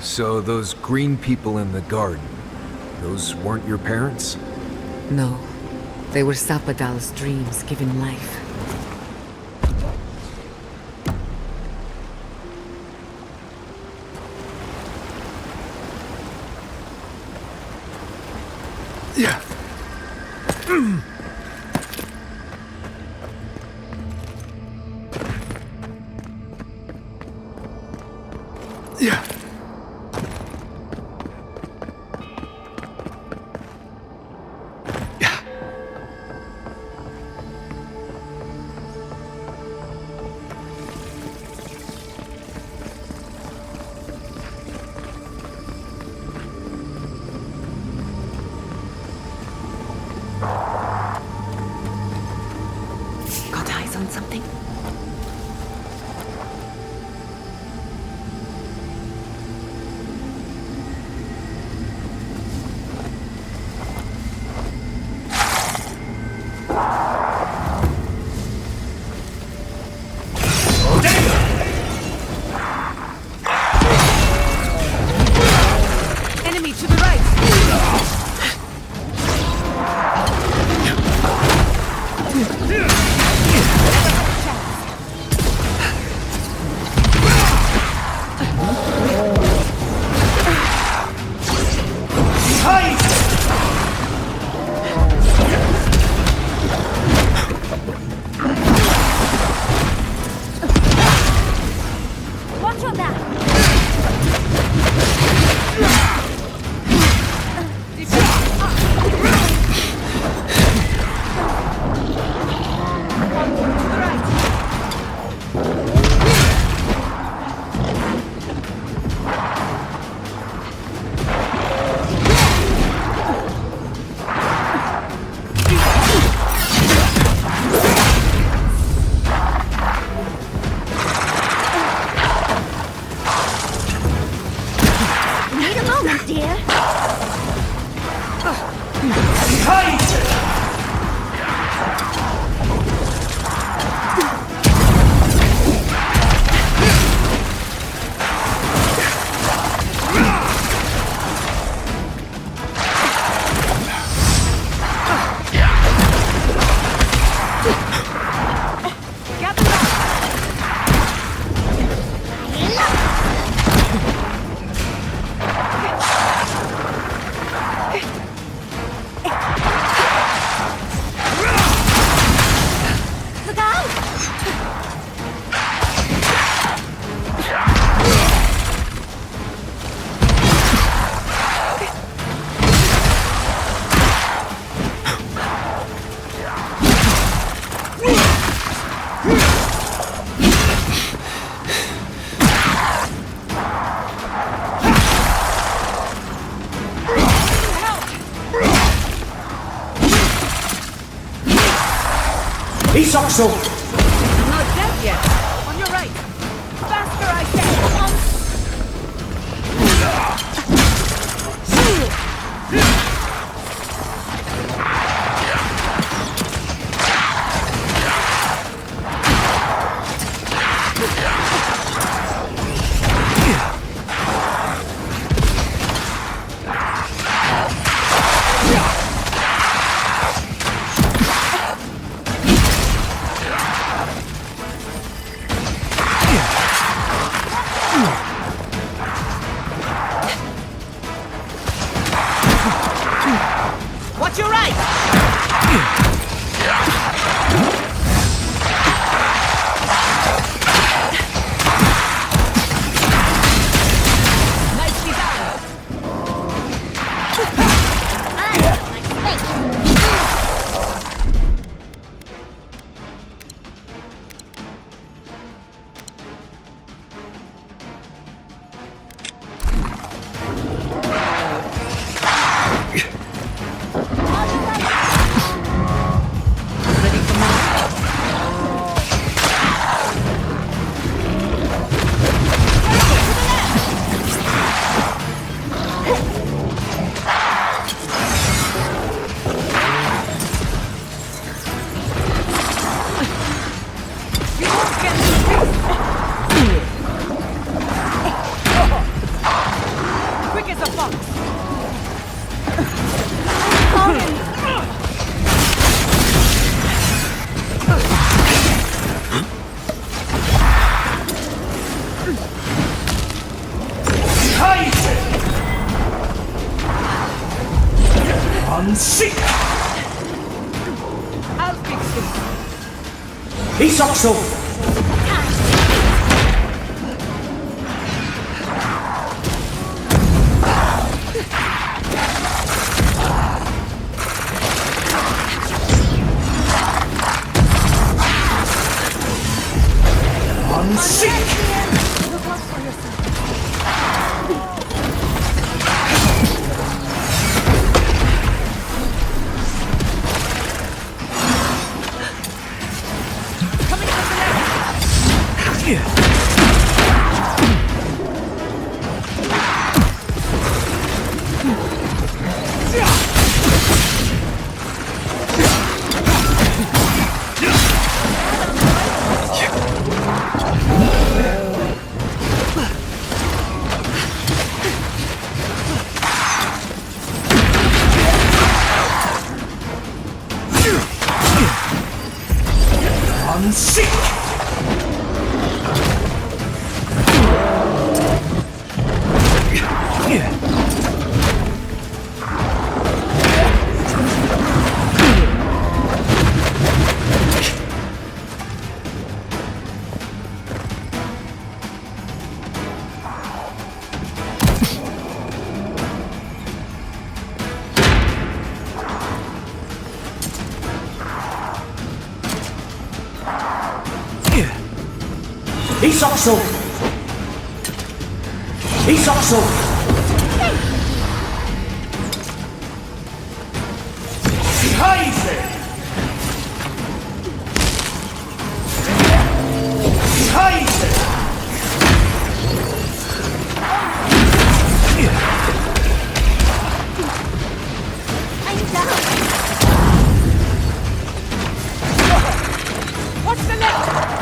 So those green people in the garden, those weren't your parents? No. They were Sapadal's dreams given life. Yeah. Yeah. Got eyes on something? Enemy to the right! Watch your back! Need a moment, dear. Gather up! Look out! Isokso! I'm not dead yet! On your right! Faster, I say! Watch your right! Nicely done! Isokso! Isokso! Isokso! Heise! Heise! I'm down. What's the next?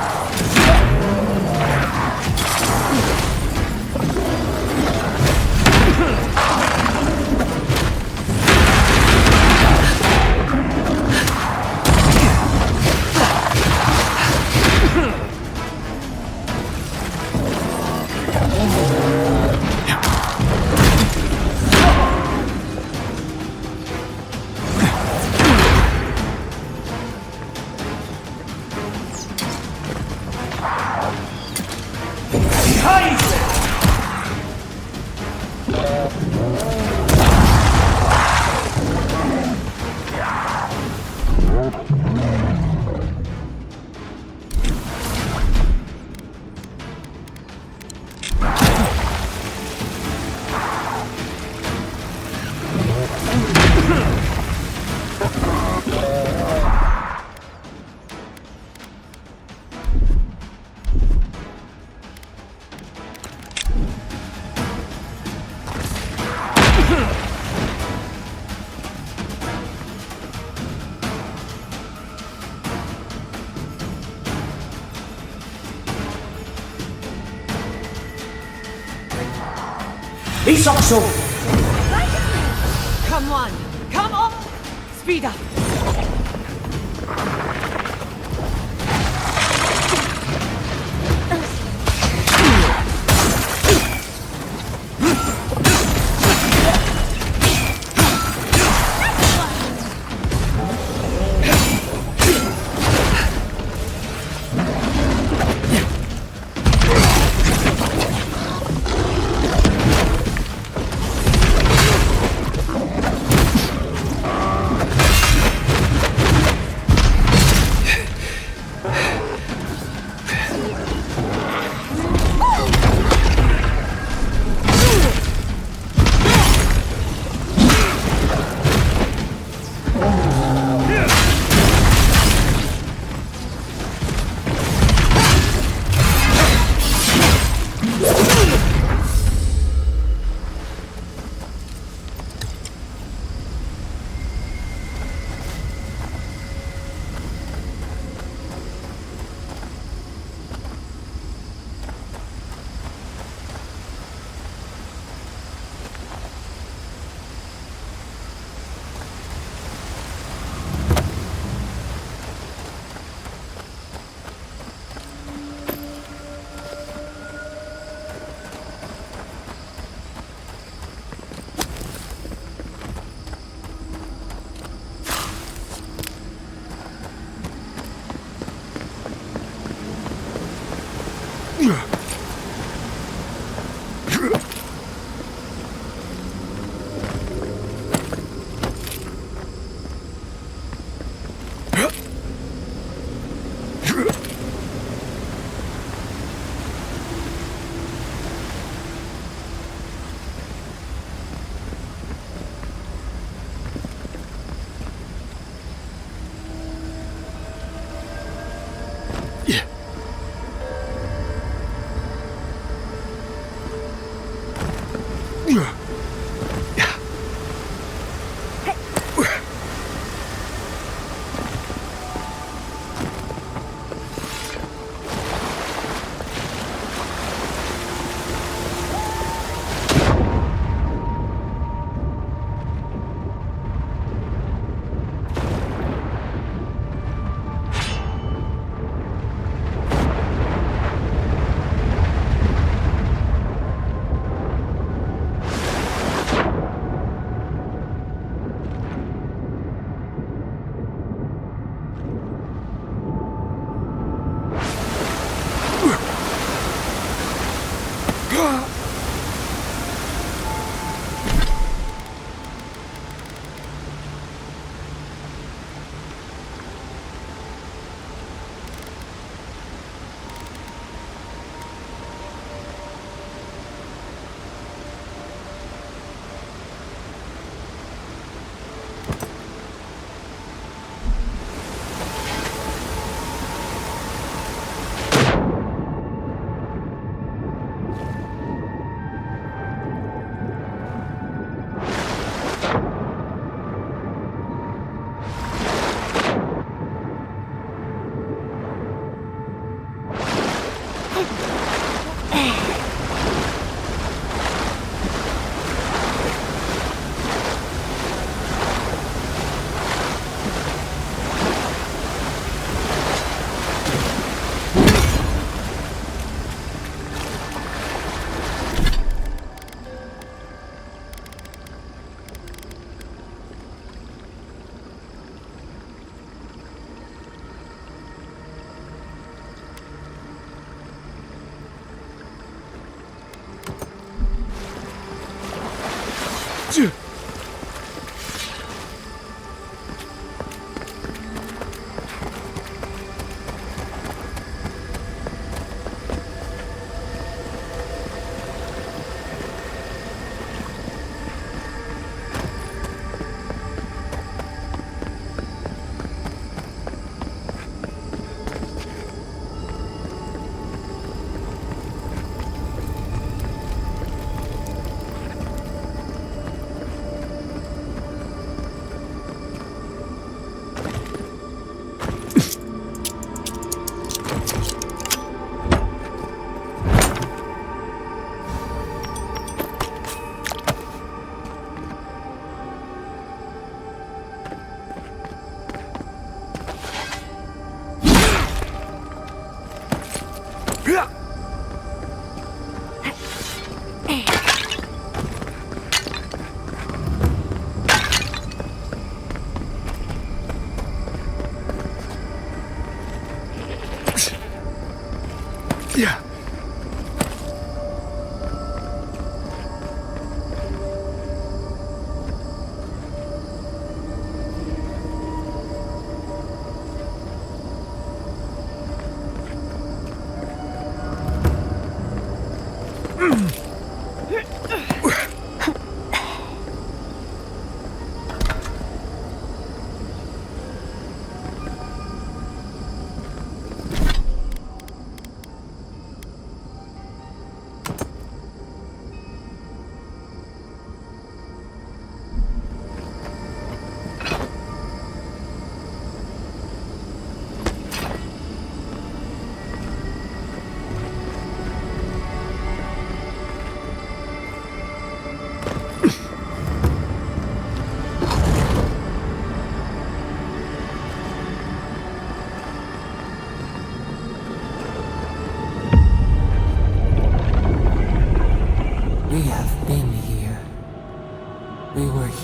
Isokso! Come on! Come on! Speed up!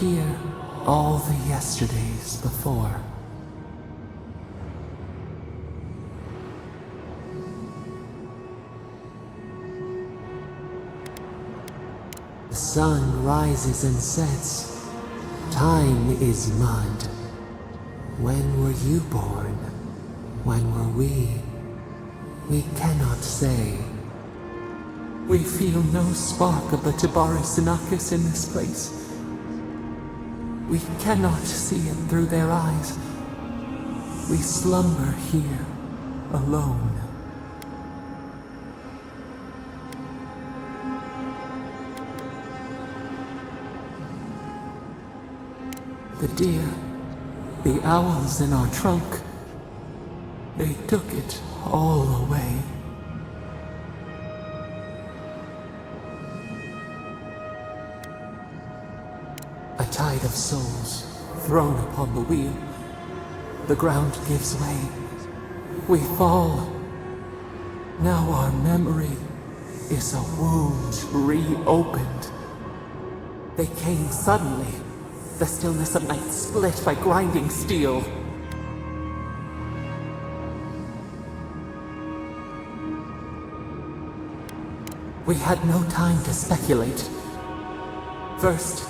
here all the yesterdays before. The sun rises and sets. Time is mud. When were you born? When were we? We cannot say. We feel no spark of the Tibaris Inachus in this place. We cannot see it through their eyes. We slumber here, alone. The deer, the owls in our trunk, they took it all away. A tide of souls thrown upon the wheel. The ground gives way. We fall. Now our memory is a wound reopened. They came suddenly. The stillness of night split by grinding steel. We had no time to speculate. First,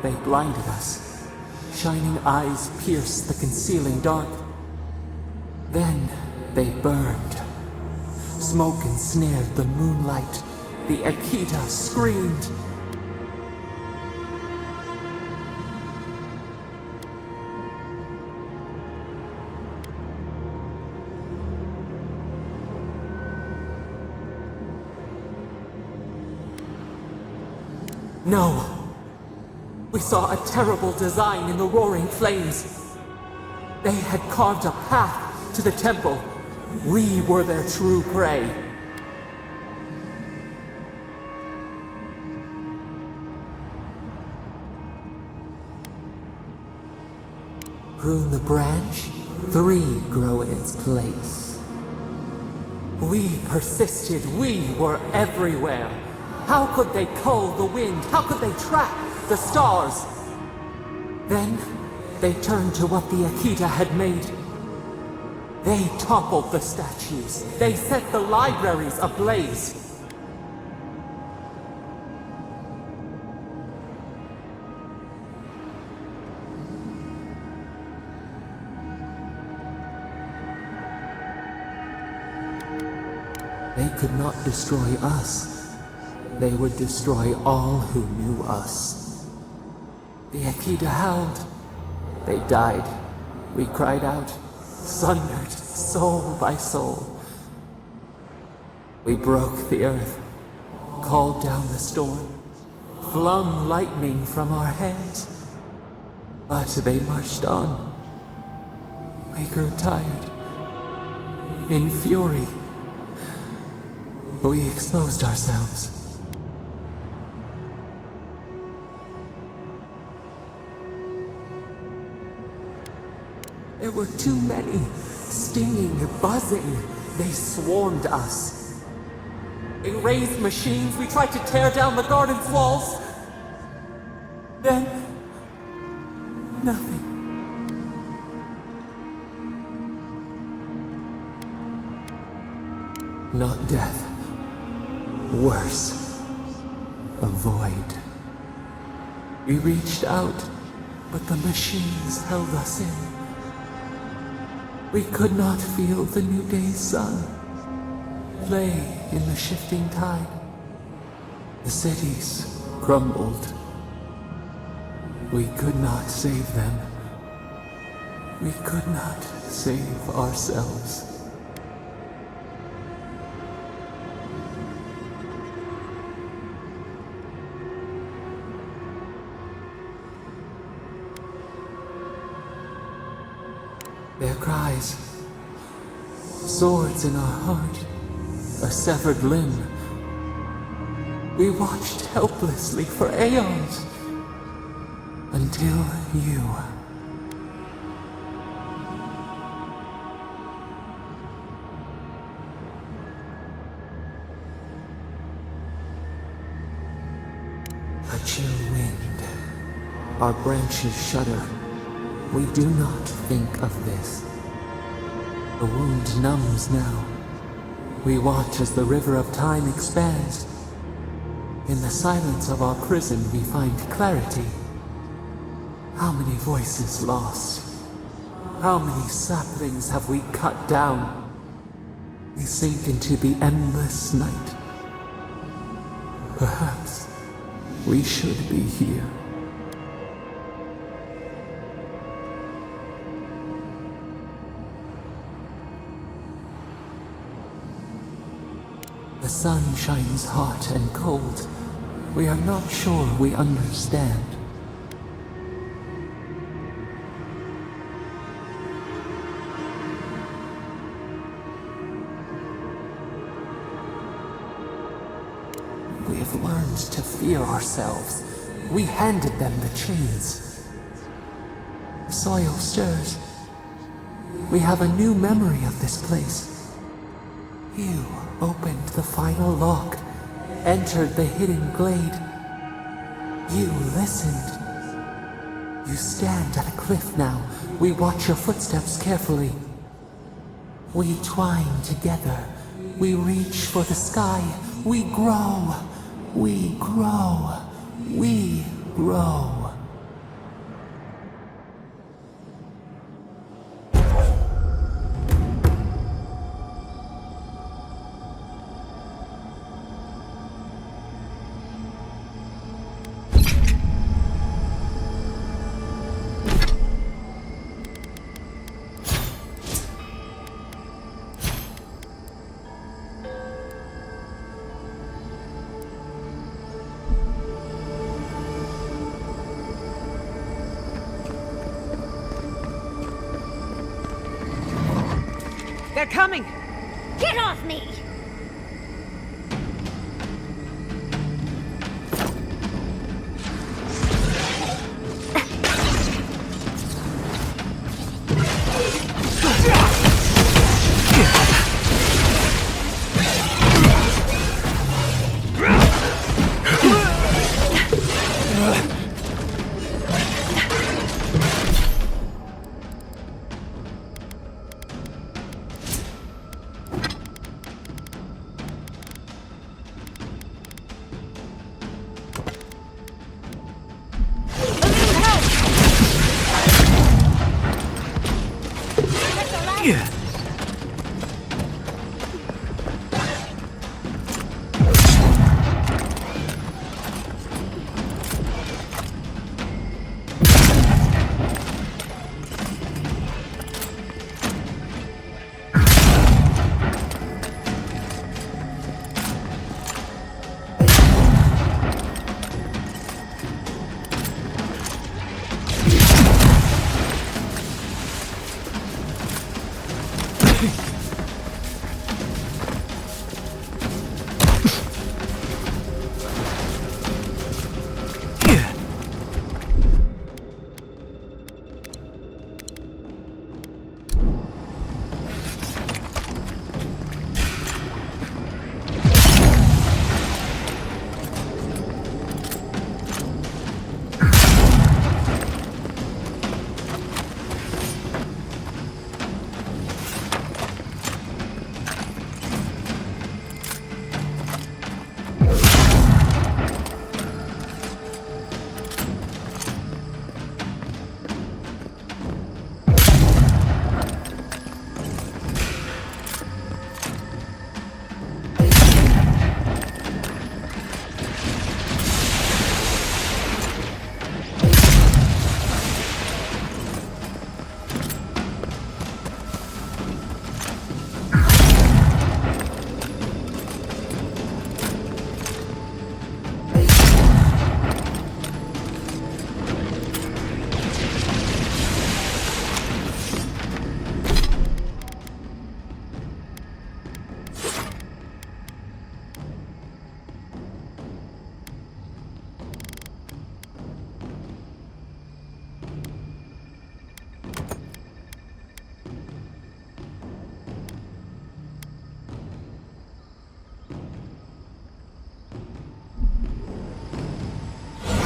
they blinded us. Shining eyes pierced the concealing dark. Then they burned. Smoke ensnared the moonlight. The Akita screamed. No! We saw a terrible design in the roaring flames. They had carved a path to the temple. We were their true prey. Prune the branch, 3 grow in its place. We persisted, we were everywhere. How could they cull the wind? How could they track the stars? Then, they turned to what the Akita had made. They toppled the statues. They set the libraries ablaze. They could not destroy us. They would destroy all who knew us. The Akita howled. They died. We cried out, sundered soul by soul. We broke the earth, called down the storm, flung lightning from our hands. But they marched on. We grew tired. In fury, we exposed ourselves. There were too many, stinging, buzzing. They swarmed us. They raised machines. We tried to tear down the garden's walls. Then, nothing. Not death. Worse. A void. We reached out, but the machines held us in. We could not feel the new day's sun play in the shifting tide. The cities crumbled. We could not save them. We could not save ourselves. Their cries, swords in our heart, a severed limb. We watched helplessly for aeons, until you. A chill wind, our branches shudder. We do not think of this. The wound numbs now. We watch as the river of time expands. In the silence of our prison we find clarity. How many voices lost? How many saplings have we cut down? We sink into the endless night. Perhaps we should be here. The sun shines hot and cold. We are not sure we understand. We have learned to fear ourselves. We handed them the chains. The soil stirs. We have a new memory of this place. You opened the final lock, entered the hidden glade. You listened. You stand at a cliff now. We watch your footsteps carefully. We twine together. We reach for the sky. We grow. We grow. We grow. They're coming! Get off me!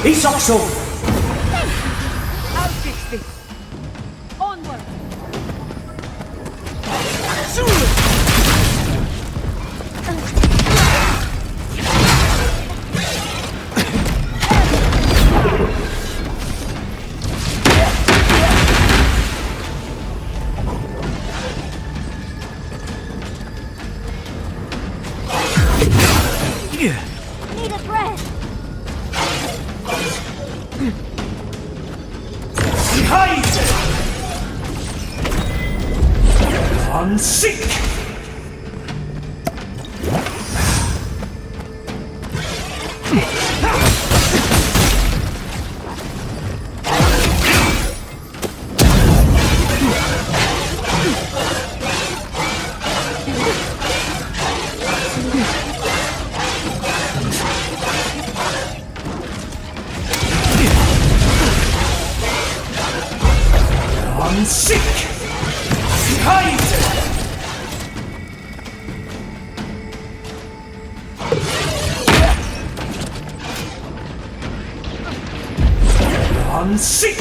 Isokso! I'll fix this! Onward! Unseek! Unseek! Kaiser! Unseek!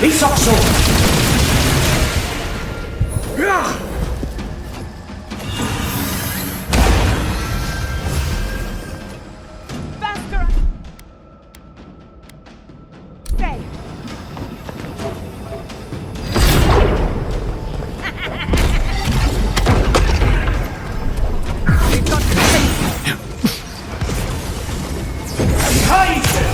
Isokso! Faster! Stay! We've got to Kaiser!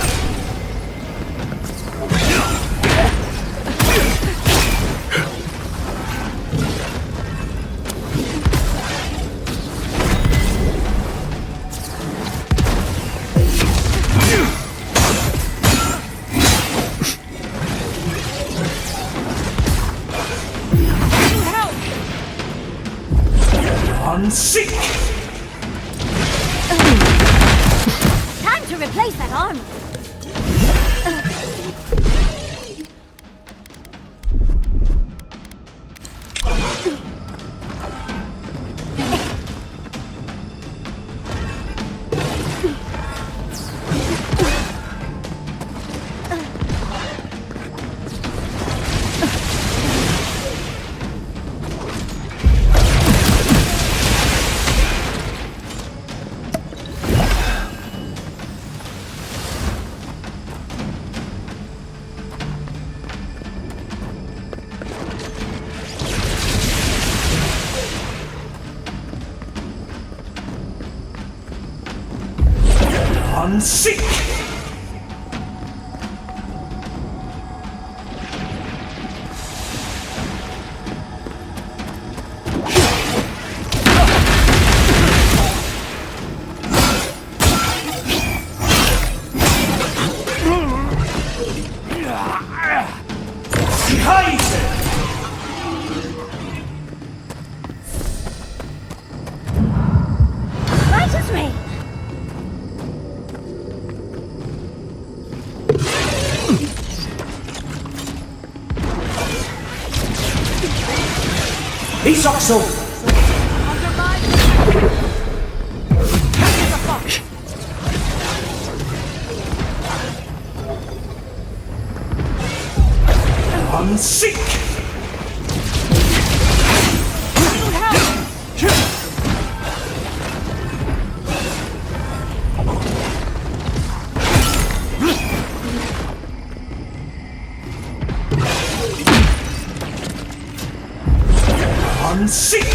Unseek! Time to replace that arm. Unseek! Kaiser! Right as rain. Isokso! Under my... Catch the fox! Unseek! Need help! Unseek!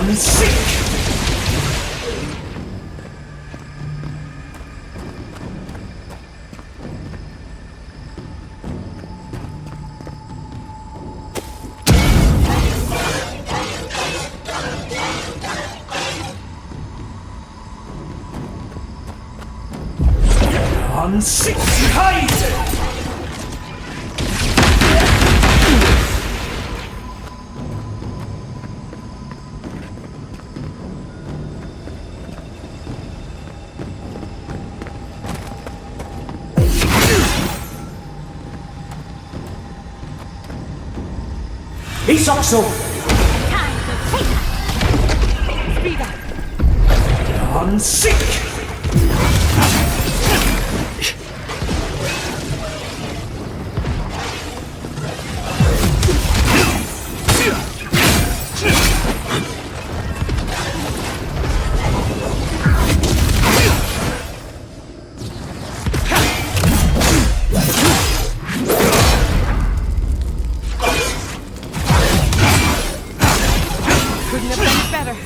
one sick. One sick. Kaiser. Isokso. Time to take that! Speed up. One sick. Couldn't have done it better.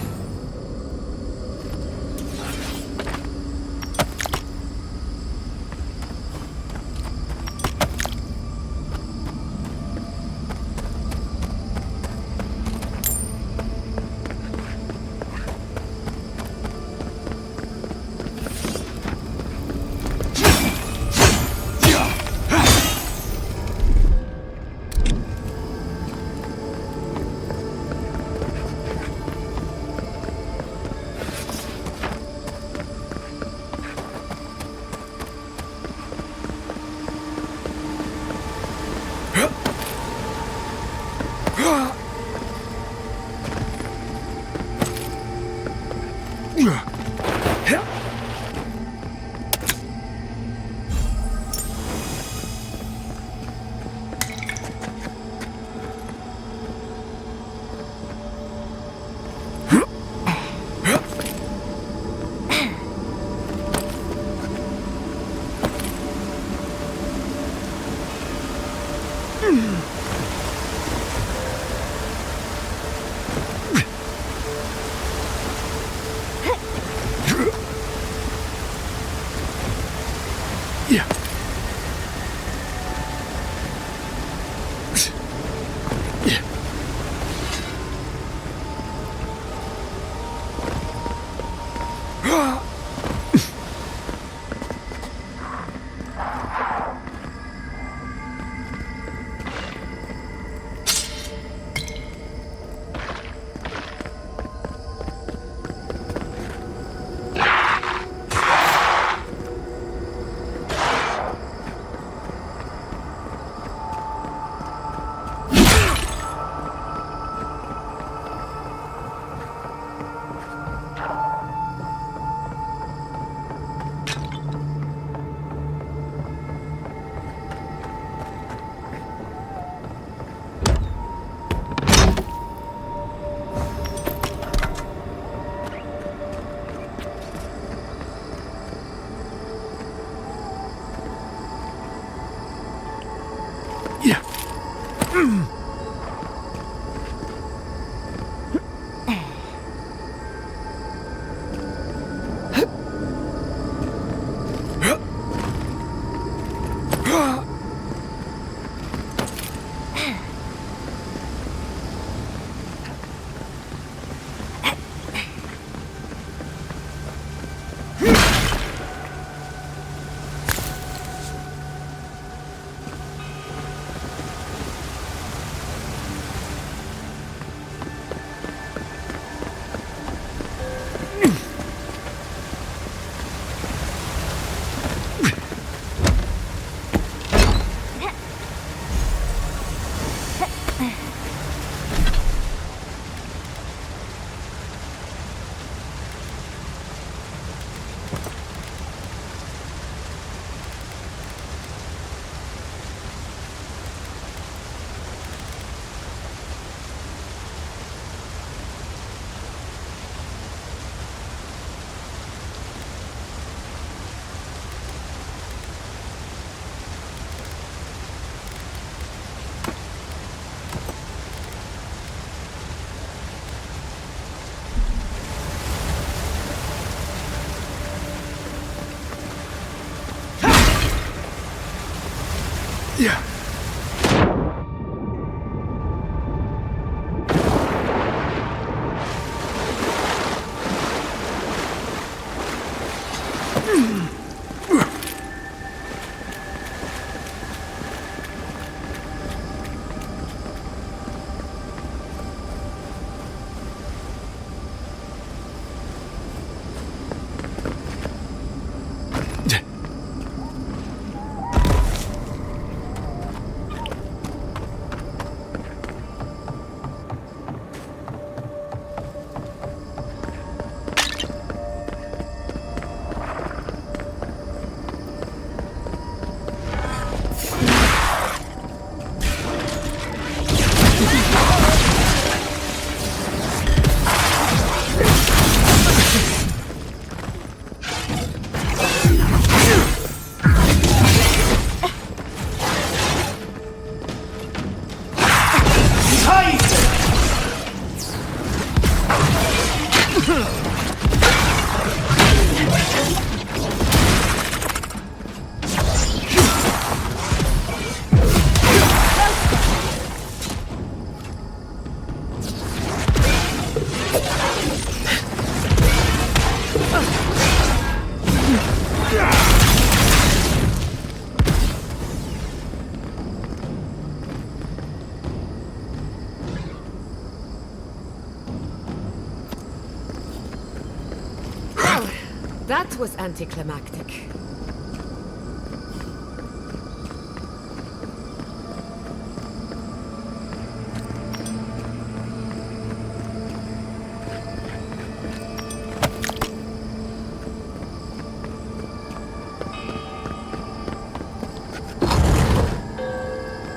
That was anticlimactic.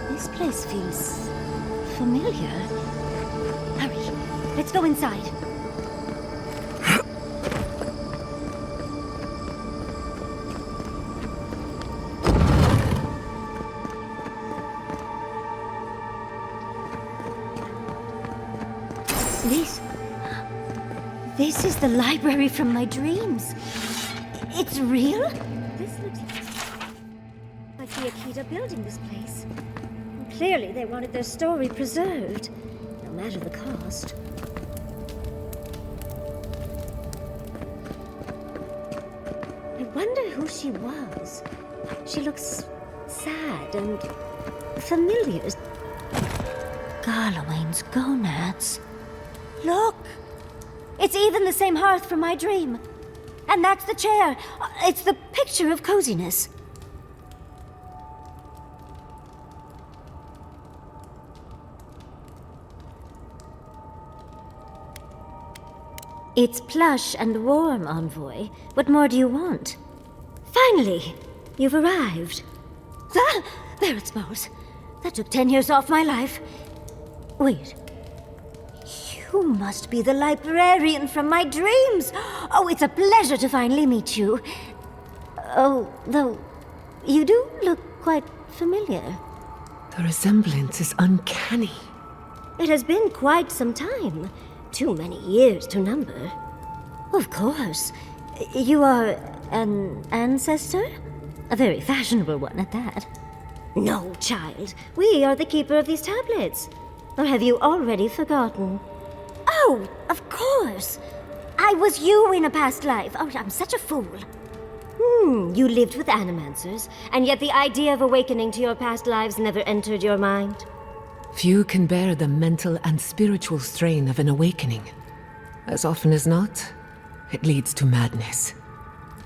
This place feels familiar. Hurry, let's go inside. This is the library from my dreams. It's real? This looks like the Aqueduct building this place. Clearly they wanted their story preserved, no matter the cost. I wonder who she was. She looks sad and familiar. Garlawain's gonads. Look! It's even the same hearth from my dream. And that's the chair. It's the picture of coziness. It's plush and warm, Envoy. What more do you want? Finally, you've arrived. Ah, there it smells. That took 10 years off my life. Wait. You must be the librarian from my dreams. Oh, it's a pleasure to finally meet you. Oh, though, you do look quite familiar. The resemblance is uncanny. It has been quite some time. Too many years to number. Of course. You are an ancestor? A very fashionable one at that. No, child. We are the keeper of these tablets. Or have you already forgotten? Oh, of course. I was you in a past life. Oh, I'm such a fool. You lived with animancers, and yet the idea of awakening to your past lives never entered your mind. Few can bear the mental and spiritual strain of an awakening. As often as not, it leads to madness.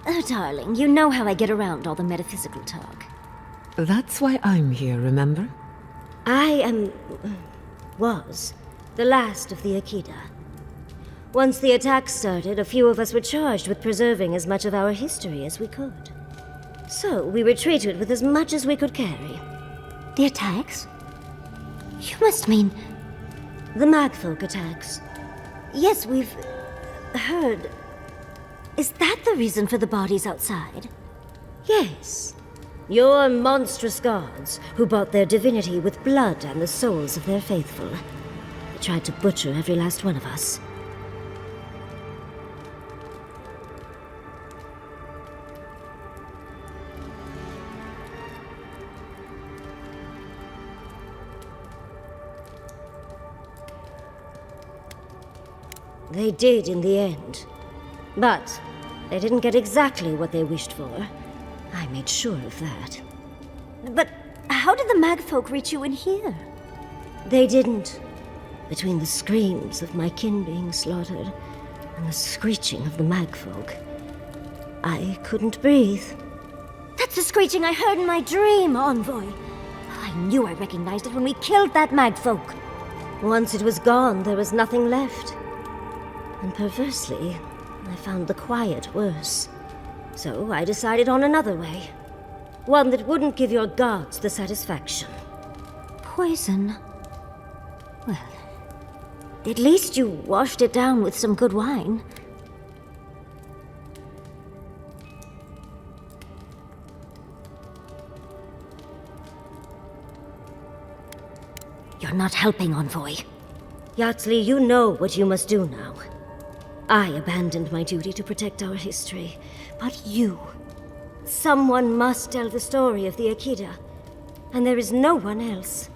Oh, darling, you know how I get around all the metaphysical talk. That's why I'm here, remember? I was the last of the Aqueduct. Once the attack started, a few of us were charged with preserving as much of our history as we could. So we retreated with as much as we could carry. The attacks? You must mean the Magfolk attacks. Yes, we've heard. Is that the reason for the bodies outside? Yes. Your monstrous gods, who bought their divinity with blood and the souls of their faithful. They tried to butcher every last one of us. They did in the end. But they didn't get exactly what they wished for. I made sure of that. But how did the magfolk reach you in here? They didn't. Between the screams of my kin being slaughtered and the screeching of the magfolk, I couldn't breathe. That's the screeching I heard in my dream, Envoy. I knew I recognized it when we killed that magfolk. Once it was gone, there was nothing left. And perversely, I found the quiet worse. So I decided on another way. One that wouldn't give your gods the satisfaction. Poison? Well, at least you washed it down with some good wine. You're not helping, Envoy. Yatzli, you know what you must do now. I abandoned my duty to protect our history, but you... Someone must tell the story of the Aqueduct, and there is no one else.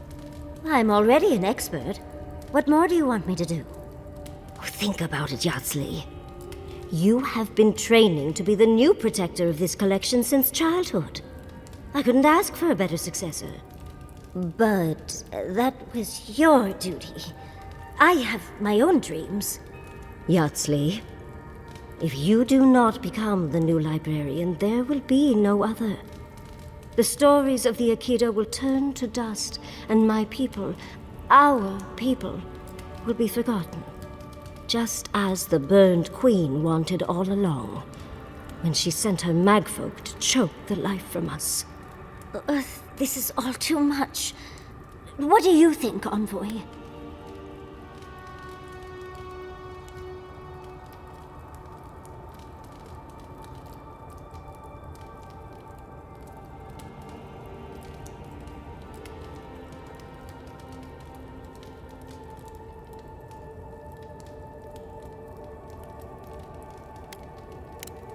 I'm already an expert. What more do you want me to do? Think about it, Yatzli. You have been training to be the new protector of this collection since childhood. I couldn't ask for a better successor. But that was your duty. I have my own dreams. Yatzli, if you do not become the new librarian, there will be no other. The stories of the Aqueduct will turn to dust, and my people, our people, will be forgotten. Just as the burned queen wanted all along, when she sent her magfolk to choke the life from us. This is all too much. What do you think, Envoy?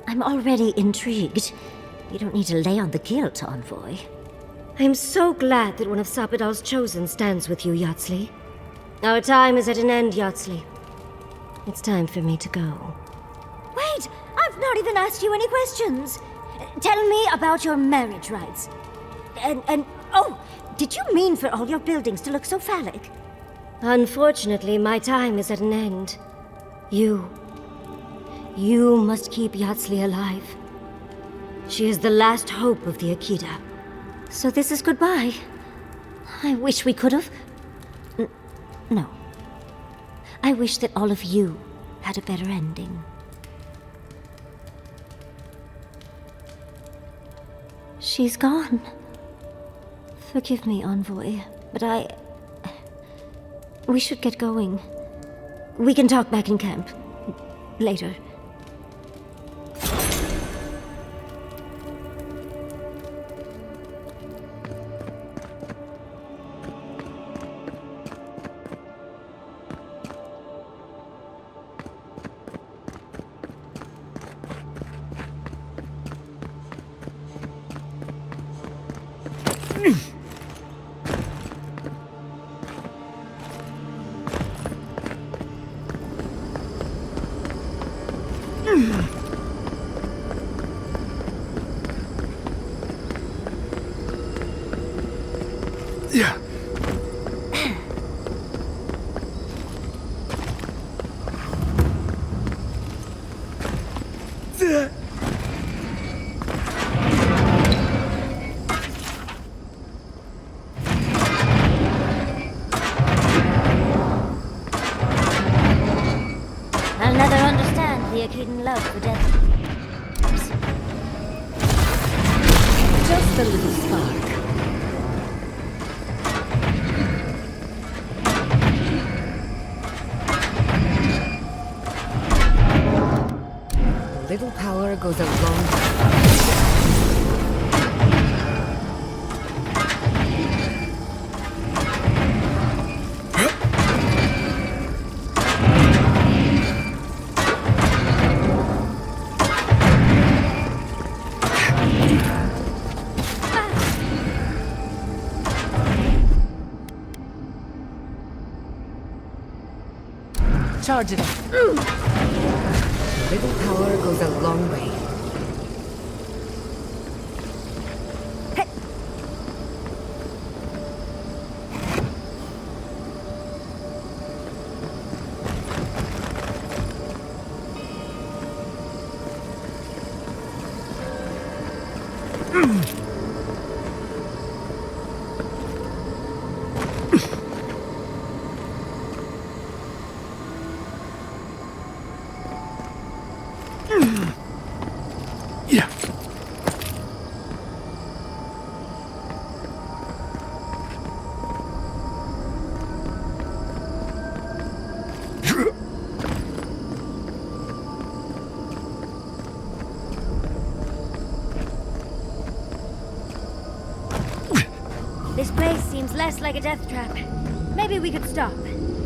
I'm already intrigued. You don't need to lay on the guilt, Envoy. I'm so glad that one of Sapidal's chosen stands with you, Yatzli. Our time is at an end, Yatzli. It's time for me to go. Wait! I've not even asked you any questions! Tell me about your marriage rites. Oh, did you mean for all your buildings to look so phallic? Unfortunately, my time is at an end. You must keep Yatzli alive. She is the last hope of the Aqueduct. So this is goodbye. I wish we could have... No. I wish that all of you had a better ending. She's gone. Forgive me, Envoy, but we should get going. We can talk back in camp. Later. Yeah. I'll never understand the Akedan love for death. Just a little spark. A little power goes a long way. Charge it up. A little power goes a long way. This place seems less like a death trap. Maybe we could stop,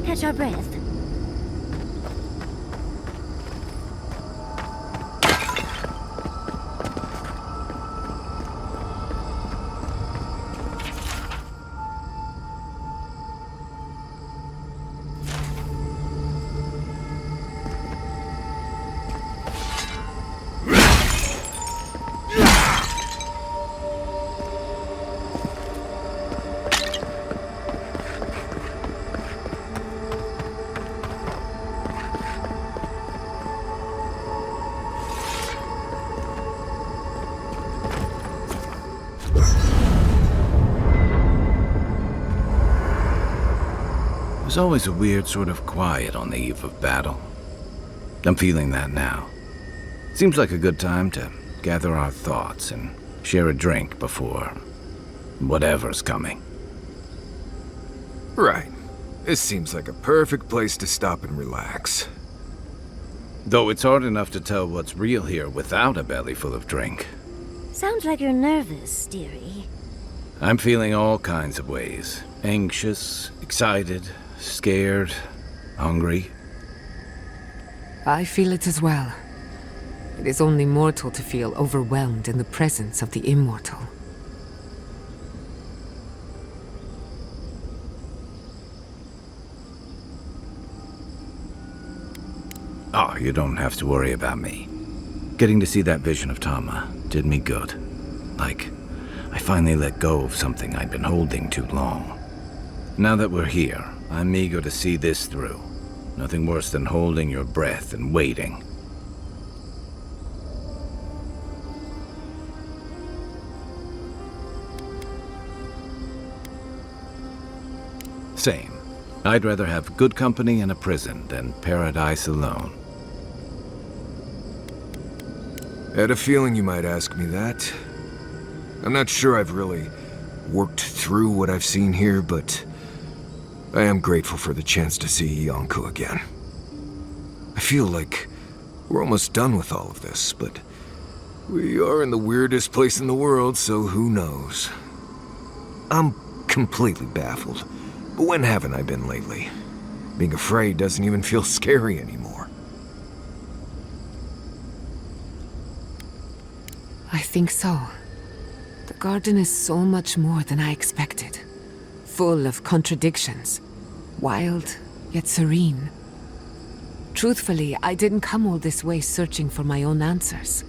catch our breath. There's always a weird sort of quiet on the eve of battle. I'm feeling that now. Seems like a good time to gather our thoughts and share a drink before whatever's coming. Right. This seems like a perfect place to stop and relax. Though it's hard enough to tell what's real here without a belly full of drink. Sounds like you're nervous, dearie. I'm feeling all kinds of ways. Anxious, excited, scared, hungry. I feel it as well. It is only mortal to feel overwhelmed in the presence of the immortal. Oh, you don't have to worry about me. Getting to see that vision of Tama did me good. Like, I finally let go of something I'd been holding too long. Now that we're here, I'm eager to see this through. Nothing worse than holding your breath and waiting. Same. I'd rather have good company in a prison than paradise alone. Had a feeling you might ask me that. I'm not sure I've really worked through what I've seen here, but I am grateful for the chance to see Yonko again. I feel like we're almost done with all of this, but we are in the weirdest place in the world, so who knows? I'm completely baffled. But when haven't I been lately? Being afraid doesn't even feel scary anymore. I think so. The garden is so much more than I expected. Full of contradictions. Wild, yet serene. Truthfully, I didn't come all this way searching for my own answers.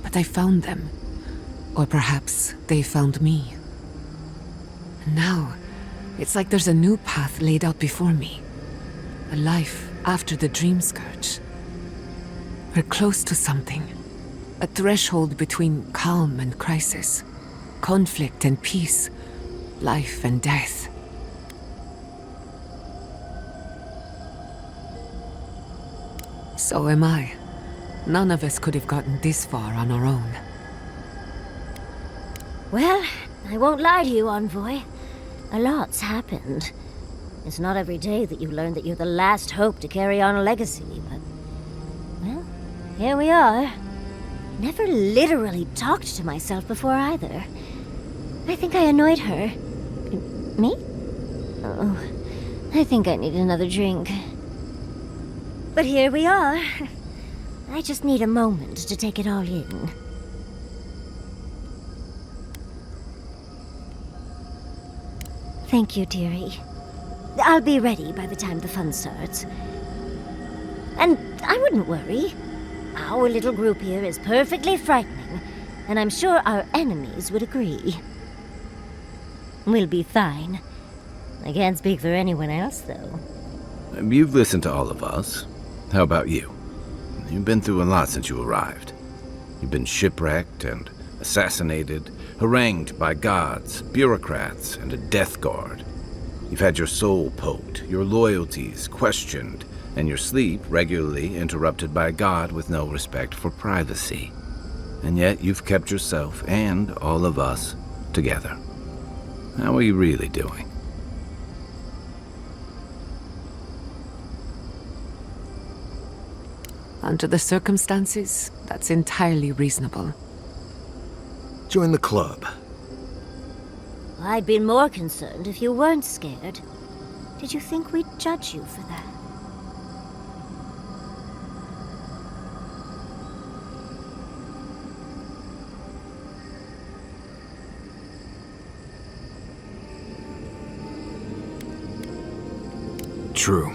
But I found them. Or perhaps they found me. And now, it's like there's a new path laid out before me. A life after the dream scourge. We're close to something. A threshold between calm and crisis. Conflict and peace. Life and death. So am I. None of us could have gotten this far on our own. Well, I won't lie to you, Envoy. A lot's happened. It's not every day that you learn that you're the last hope to carry on a legacy, but... well, here we are. Never literally talked to myself before either. I think I annoyed her. Me? Oh, I think I need another drink. But here we are. I just need a moment to take it all in. Thank you, dearie. I'll be ready by the time the fun starts. And I wouldn't worry. Our little group here is perfectly frightening, and I'm sure our enemies would agree. We'll be fine. I can't speak for anyone else, though. You've listened to all of us. How about you? You've been through a lot since you arrived. You've been shipwrecked and assassinated, harangued by gods, bureaucrats, and a death guard. You've had your soul poked, your loyalties questioned, and your sleep regularly interrupted by a god with no respect for privacy. And yet you've kept yourself and all of us together. How are you really doing? Under the circumstances, that's entirely reasonable. Join the club. I'd been more concerned if you weren't scared. Did you think we'd judge you for that? True.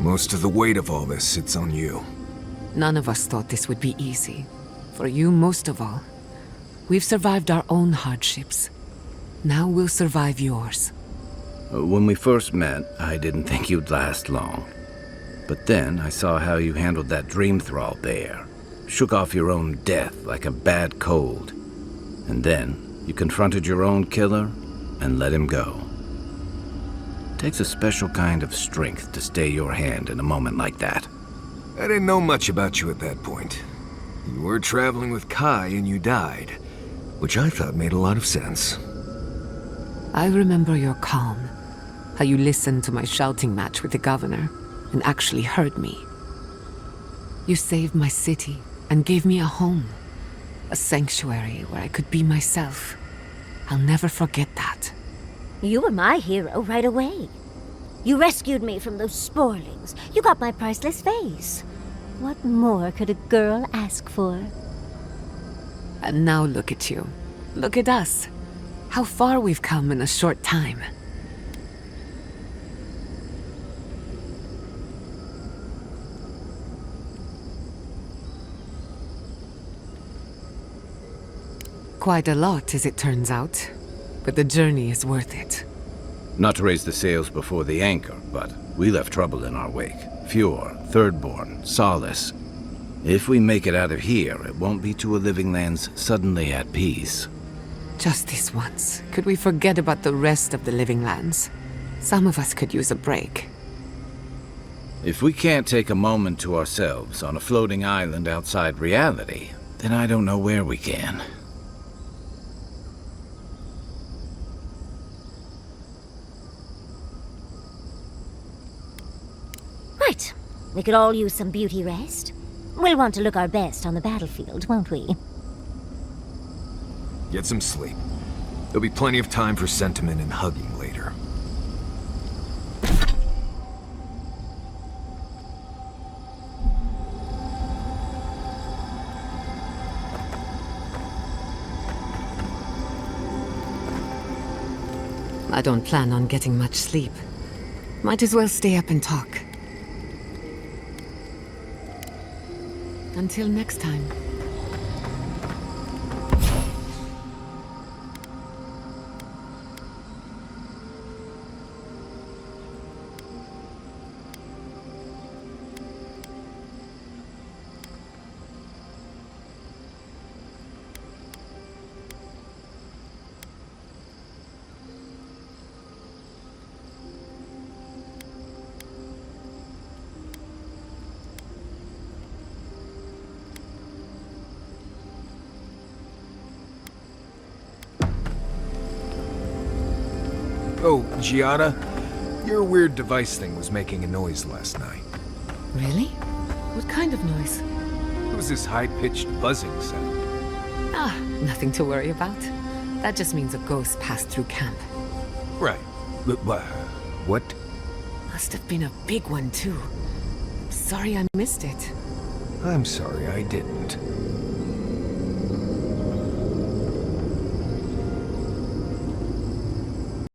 Most of the weight of all this sits on you. None of us thought this would be easy. For you, most of all. We've survived our own hardships. Now we'll survive yours. When we first met, I didn't think you'd last long. But then I saw how you handled that dream thrall bear. Shook off your own death like a bad cold. And then you confronted your own killer and let him go. It takes a special kind of strength to stay your hand in a moment like that. I didn't know much about you at that point. You were traveling with Kai and you died, which I thought made a lot of sense. I remember your calm. How you listened to my shouting match with the governor and actually heard me. You saved my city and gave me a home. A sanctuary where I could be myself. I'll never forget that. You were my hero right away. You rescued me from those sporlings. You got my priceless face. What more could a girl ask for? And now look at you. Look at us. How far we've come in a short time. Quite a lot, as it turns out. But the journey is worth it. Not to raise the sails before the anchor, but we left trouble in our wake. Fjord, Thirdborn, Solace. If we make it out of here, it won't be to a living land's suddenly at peace. Just this once, could we forget about the rest of the living lands? Some of us could use a break. If we can't take a moment to ourselves on a floating island outside reality, then I don't know where we can. Right. We could all use some beauty rest. We'll want to look our best on the battlefield, won't we? Get some sleep. There'll be plenty of time for sentiment and hugging later. I don't plan on getting much sleep. Might as well stay up and talk. Until next time. Oh, Giada, your weird device thing was making a noise last night. Really? What kind of noise? It was this high-pitched buzzing sound. Ah, nothing to worry about. That just means a ghost passed through camp. Right. But, what? Must have been a big one, too. Sorry I missed it. I'm sorry I didn't.